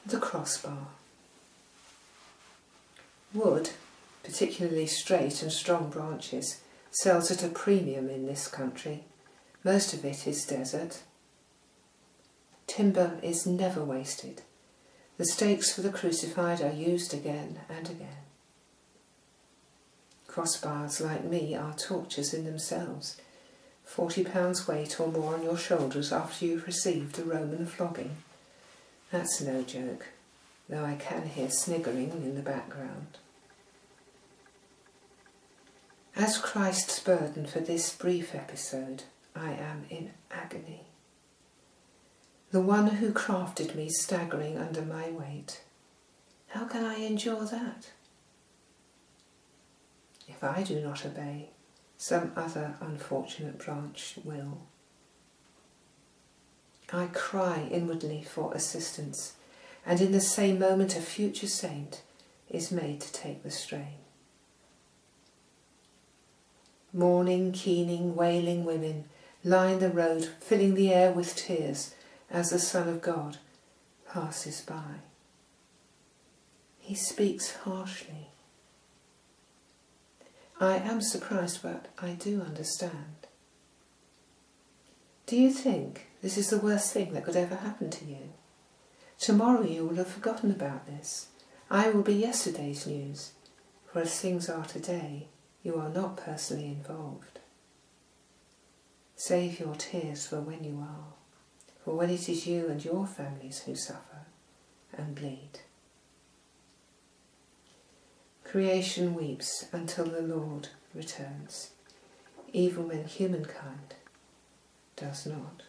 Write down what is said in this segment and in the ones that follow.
The crossbar. Wood, particularly straight and strong branches, sells at a premium in this country. Most of it is desert. Timber is never wasted. The stakes for the crucified are used again and again. Crossbars, like me, are tortures in themselves. 40 pounds weight or more on your shoulders after you've received a Roman flogging. That's no joke, though I can hear sniggering in the background. As Christ's burden for this brief episode, I am in agony. The one who crafted me staggering under my weight. How can I endure that? If I do not obey, some other unfortunate branch will. I cry inwardly for assistance, and in the same moment a future saint is made to take the strain. Mourning, keening, wailing women line the road, filling the air with tears as the Son of God passes by. He speaks harshly. I am surprised, but I do understand. Do you think this is the worst thing that could ever happen to you? Tomorrow you will have forgotten about this. I will be yesterday's news, for as things are today, you are not personally involved. Save your tears for when you are, for when it is you and your families who suffer and bleed. Creation weeps until the Lord returns, even when humankind does not.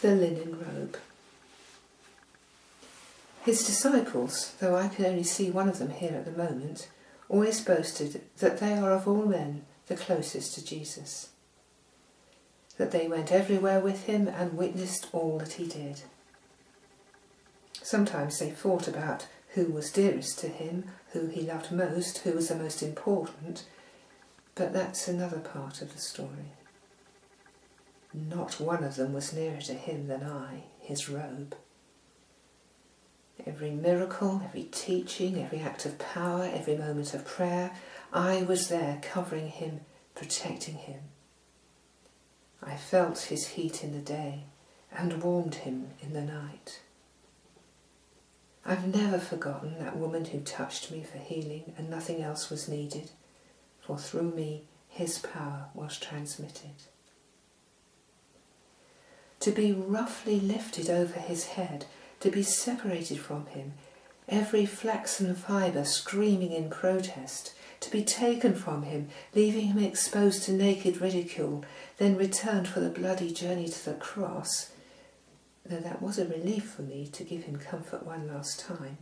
The linen robe. His disciples, though I can only see one of them here at the moment, always boasted that they are of all men the closest to Jesus, that they went everywhere with him and witnessed all that he did. Sometimes they fought about who was dearest to him, who he loved most, who was the most important, but that's another part of the story. Not one of them was nearer to him than I, his robe. Every miracle, every teaching, every act of power, every moment of prayer, I was there covering him, protecting him. I felt his heat in the day and warmed him in the night. I've never forgotten that woman who touched me for healing and nothing else was needed, for through me his power was transmitted. To be roughly lifted over his head, to be separated from him, every flaxen fibre screaming in protest, to be taken from him, leaving him exposed to naked ridicule, then returned for the bloody journey to the cross, though that was a relief for me to give him comfort one last time.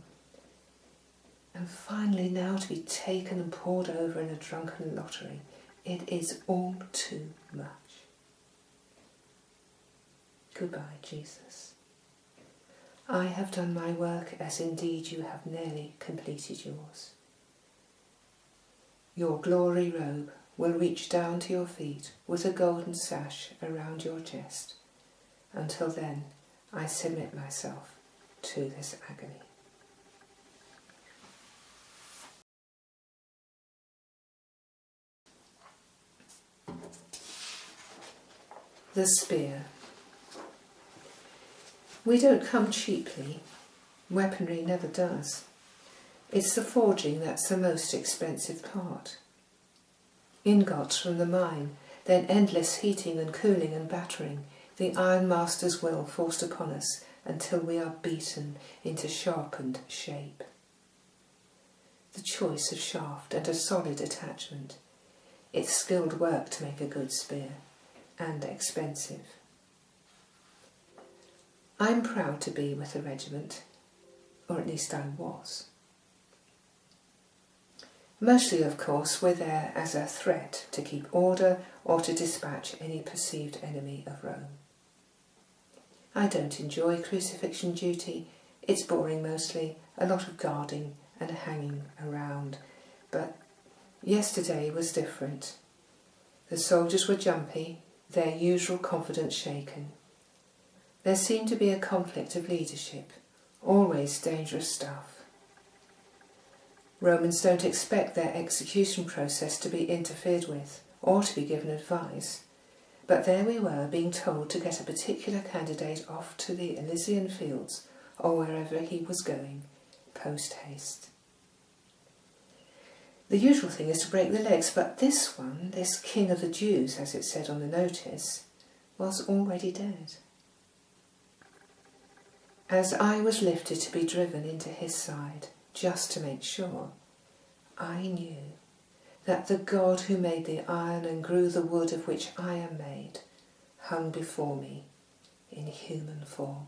And finally now to be taken and poured over in a drunken lottery. It is all too much. Goodbye, Jesus. I have done my work as indeed you have nearly completed yours. Your glory robe will reach down to your feet with a golden sash around your chest. Until then, I submit myself to this agony. The spear. We don't come cheaply. Weaponry never does. It's the forging that's the most expensive part. Ingots from the mine, then endless heating and cooling and battering, the ironmaster's will forced upon us until we are beaten into sharpened shape. The choice of shaft and a solid attachment. It's skilled work to make a good spear, and expensive. I'm proud to be with the regiment, or at least I was. Mostly, of course, we're there as a threat to keep order or to dispatch any perceived enemy of Rome. I don't enjoy crucifixion duty. It's boring mostly, a lot of guarding and hanging around. But yesterday was different. The soldiers were jumpy, their usual confidence shaken. There seemed to be a conflict of leadership, always dangerous stuff. Romans don't expect their execution process to be interfered with or to be given advice, but there we were being told to get a particular candidate off to the Elysian fields or wherever he was going, post-haste. The usual thing is to break the legs, but this one, this king of the Jews, as it said on the notice, was already dead. As I was lifted to be driven into his side, just to make sure, I knew that the God who made the iron and grew the wood of which I am made hung before me in human form.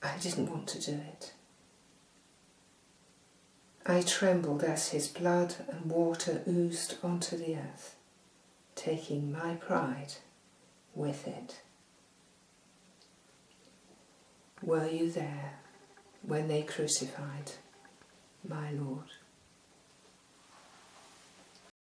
I didn't want to do it. I trembled as his blood and water oozed onto the earth, taking my pride with it. Were you there when they crucified my Lord?